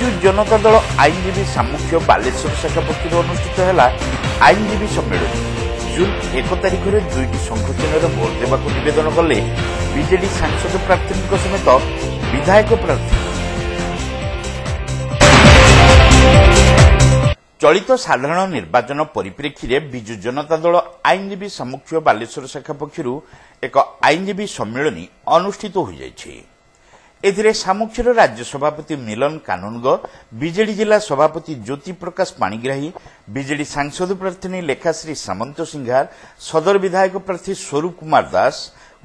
विजु जनता दल आईनजीवी सामुख्य बालेश्वर शाखा पक्ष अनुष्ठित है आईनजीवी सम्मेलन। जून 1 तारिख में दुईटी संघचिन्ह भोट देवा नवेदन कले बीजेडी सांसद प्रार्थी समेत विधायक प्रार्थी। चलित साधारण निर्वाचन परिप्रेक्षी में विजु जनता दल आईनजीवी सामुख्य बालेश्वर शाखा पक्ष एक आईनजीवी सम्मेलन अनुष्ठित हो जाइछि। एथिरे सामुख्यर राज्य सभापति मिलन कानूनगो, बीजेडी जिला सभापति ज्योति प्रकाश पाणिग्राही, बीजेडी सांसद प्रार्थी लेखाश्री सामंत सिंघार, सदर विधायक प्रार्थी स्वरूप कुमार दास,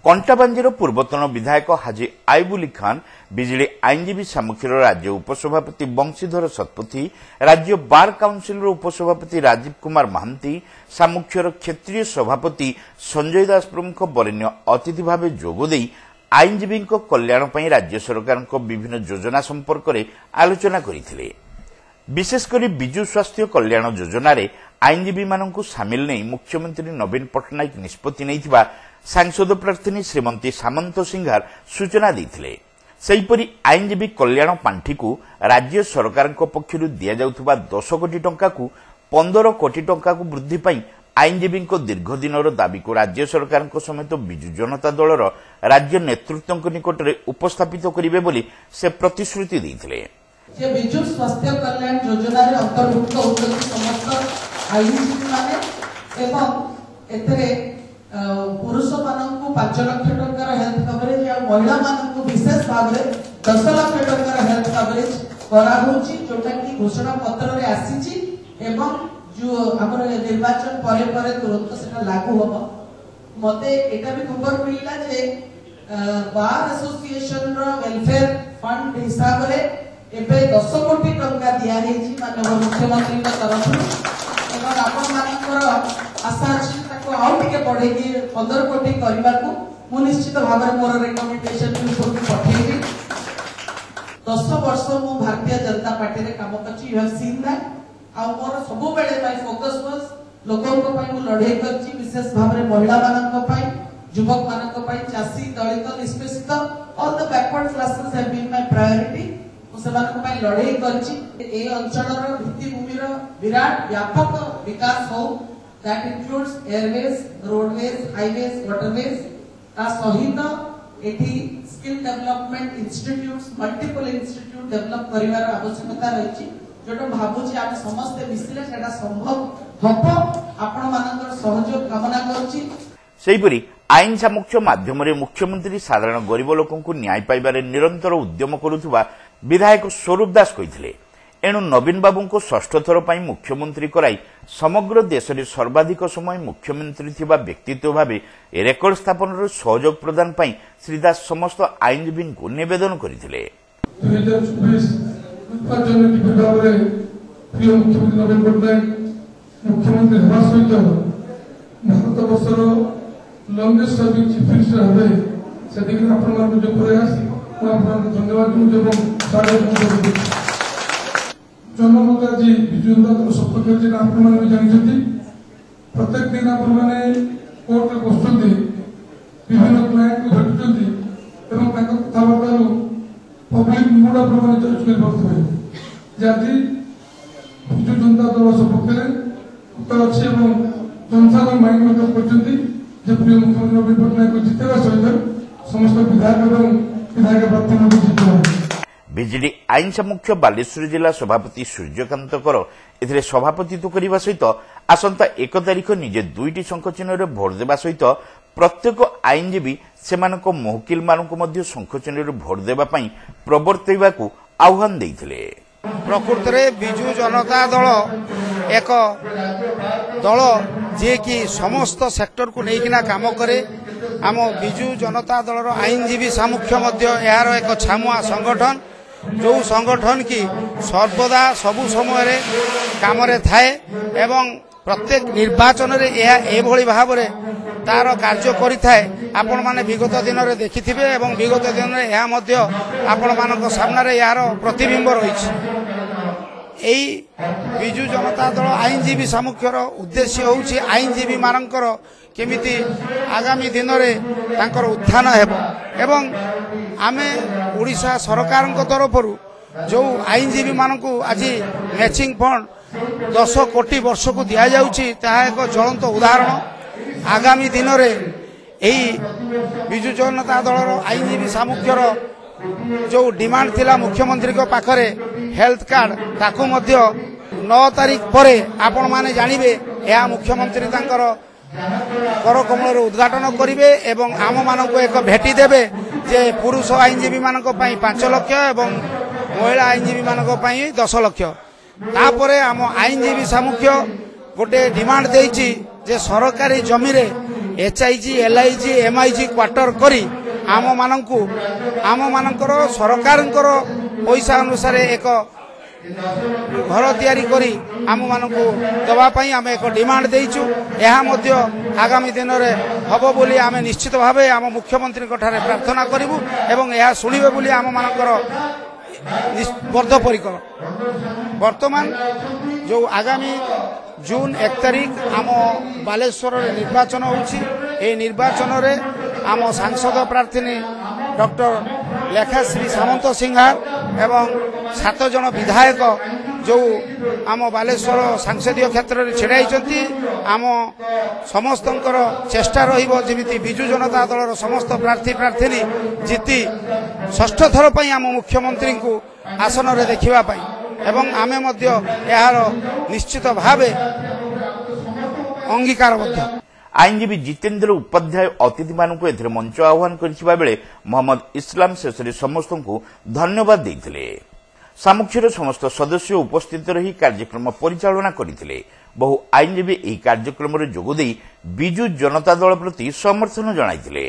कंटाबांजीर पूर्वतन विधायक हाजी आइबुल खान, बीजेडी आईनजीवी सामुख्यर राज्य उपसभापति बंशीधर शतपथी, राज्य बार काउंसिल उपसभापति राजीव कुमार महांती, सामुख्यर क्षेत्रीय सभापति संजय दास प्रमुख वरेण्य अतिथि भाव जोगदे आईनजीवी कल्याण पर राज्य सरकार विभिन्न योजना संपर्क में आलोचना करथिले। विशेषकर विजु स्वास्थ्य कल्याण योजना रे आईनजीवी मानकु सामिल नहीं मुख्यमंत्री नवीन पट्टनायक निष्पत्ति नैथिबा सांसद प्रार्थी श्रीमती सामंत सिंघार सूचना देथिले। सेहिपरि आईनजीवी कल्याण पांठी को राज्य सरकार पक्षरु दिया जाउथबा 10 कोटी टंका को 15 कोटी टंका को वृद्धि पाई आईनजीवी दीर्घ दिन दाबी को राज्य सरकार समेत विजु जनता दलर राज्य नेतृत्व निकट में उपस्थापित करेंगे बोली से प्रतिश्रुति देथिले। विजु स्वास्थ्य कल्याण योजना रे अंतर्भुक्त होती समस्त आईनजीवी माने एवं एतरे पुरुष मानकु 5 लाख टंका हेल्थ कवरेज या महिला मानकु विशेष भाव में 10 लाख टंका हेल्थ कवरेज करा होची, जोटा की घोषणा पत्र रे आसीची एवं जो हमर निर्वाचन परे परे तुरंत सेटा लागू होबो। मते एटा भी खबर मिलला जे बार एसोसिएशन रो वेलफेयर फंड हिसाब रे एबे 10 कोटी टंका दिया हेची माननीय मुख्यमंत्री के तरफ एवं आपण मानकर आशा अछि ताको आउ टिके बढ़ेगी 15 कोटी करबा को मु निश्चित भाव में मोर रिकमेंडेशन रिपोर्ट पठेबी। 10 वर्ष मु भारतीय जनता पार्टी रे काम करछि, यू हैव सीन दैट। आ मोर सब बेले माय फोकस वाज लोकन को पई मु लढाई करछि, विशेष भाव में महिला मानन को पई, युवक मानन को पई, चासी दलित निष्पेषित all the backward classes have been my priority. मु सेमान को पई लढाई करछि ए अंचल रो भित्ति भूमि रो विराट व्यापक विकास हो, that includes airways, roadways, highways, waterways. ता सहित एठी skill development institutes, multiple institute develop करिवार आवश्यकता रहिछि, जोटा भाबुची आमे समस्त मिसिले सेटा संभव हबो। आपण मानकर सहयोग कामना करछि। सेहिपरि आईन सामुख्य माध्यम मुख्यमंत्री साधारण गरीब लोकंकु न्याय पाइबारे निरंतर उद्यम करुथुबा विधायक स्वरूप दास कहिथिले। एणु नवीन बाबू को 6ठ थर पर मुख्यमंत्री कराई समग्र देश में सर्वाधिक समय मुख्यमंत्री थिबा व्यक्तित्व भावे रेकर्ड स्थापन सहयोग प्रदान पाई श्री दास समस्त आईनजीवी को निवेदन करथिले। प्रिय मुख्यमंत्री नवीन पट्टनायक मुख्यमंत्री हेबा सहित भारत वर्षर लंगेस्ट सर्विंग चीफ मिनिस्टर हेबे से देखिए आपण मान जो प्रयास आपन धन्यवाद दूं स्वागत करूं। जनमत जी विजु जनता दल सपक्ष जे आपण मान जानिछथि प्रत्येक दिन आपण माने कोर्ट रे बसुछथि, विभिन्न क्लाइंट को भेटुछथि एवं ताको कथाबार्ता पब्लिक मूड आपण माने चॉइस कर पाथबे जाति विजु जनता दल सपक्ष उत्तर अच्छे एवं जनसाधारण माइंड में करछथि जे प्रिय मुख्यमंत्री नवीन पट्टनायक को जितेबा सहित समस्त विधायक एवं विधायक प्रार्थी को जितेबा। बीजेडी आईन सामुख्य बालेश्वर जिला सभापति सूर्यकांत कर एथिरे सभापतित्व करने सहित आसंता 1 तारिख निजे 2टी शंखचिन्ह भोट देवा सहित प्रत्येक आईनजीवी सेमानक महकिल मानक मध्य शंखचिन्ह भोट देवा पई प्रवर्तैबाकू आह्वान देइथिले। प्रकृत में विजु जनता दल एक दल जे कि समस्त सेक्टर को लेकिना काम करे। आम विजु जनता दलर आईनजीवी सामुख्य मध्य यार एक छामुआ संगठन, जो संगठन की सर्वदा सबु समय काम थाए एवं प्रत्येक निर्वाचन रे एभली भाव तार कार्य करिथाए। आपण माने विगत दिन में देखिथिबे एवं विगत दिन में यह मध्य आपण मानक सामने यार प्रतिबिंब रही। एई विजु जनता दल आईनजीवी सामुख्यर उद्देश्य होउछि आईनजीवी मानकर केमिति आगामी दिन में उत्थान हेब एवं आमे ओडिशा सरकार तरफ जो आईनजीवी मानक आज मैचिंग फंड 10 कोटी वर्ष को दि जाऊँगी एक ज्वलंत उदाहरण आगामी दिन में यही विजु जनता दल आईनजीवी सामुख्यर जो डिमांड थिला मुख्यमंत्री को पाखरे हेल्थ कार्ड ताकू मध्य 9 तारीख पर आपण माने जानिबे यह मुख्यमंत्री तांकर कर कमल उद्घाटन करेंगे एवं आम मानक एक भेटी देवे जे पुरुष आईनजीवी मानक 5 लाख एवं महिला आईनजीवी मानक 10 लाख तापर आम आईनजीवी सामुख्य गोटे डिमांड देइछि जे सरकारी जमी रे एचआईजी एलआईजी एमआईजी क्वार्टर करी आम मानकर सरकार पैसा अनुसार एक घर तैयारी करी आम मानकु दवा पई आम एक डिमांड देइछु यह मध्य आगामी दिन में हबो बोली आम निश्चित भावे आम मुख्यमंत्री ठारे प्रार्थना करिवु एवं यह सुनिबे बोली आम मानकर बद्धपरिकर वर्तमान जो आगामी जून 1 तारीख आम बालेश्वर निर्वाचन होछि ए निर्वाचन रे आम सांसद प्रार्थी डॉक्टर लेखाश्री सामंत सिंहार एवं 7 जन विधायक जो आम बालेश्वर सांसदीय क्षेत्र में छिड़ाई आम समस्त चेष्टा रही विजु जनता दल समस्त प्रार्थी प्रार्थी जीति 6ठ थर पर आम मुख्यमंत्री को आसन में देखा एवं आमे यार निश्चित भावे अंगीकारबद्ध। आईनजीवी जितेंद्र उपाध्याय अतिथि मानक एथिरे मंच आह्वान करथिबा बेले मोहम्मद इस्लाम शेषरे समस्त को धन्यवाद देइथिले। सामुख्यर समस्त सदस्य उपस्थित रही कार्यक्रम परिचालना करथिले। बहु आईनजीवी एही कार्यक्रम रे जोग देई बिजु जनता दल प्रति समर्थन जणाइथिले।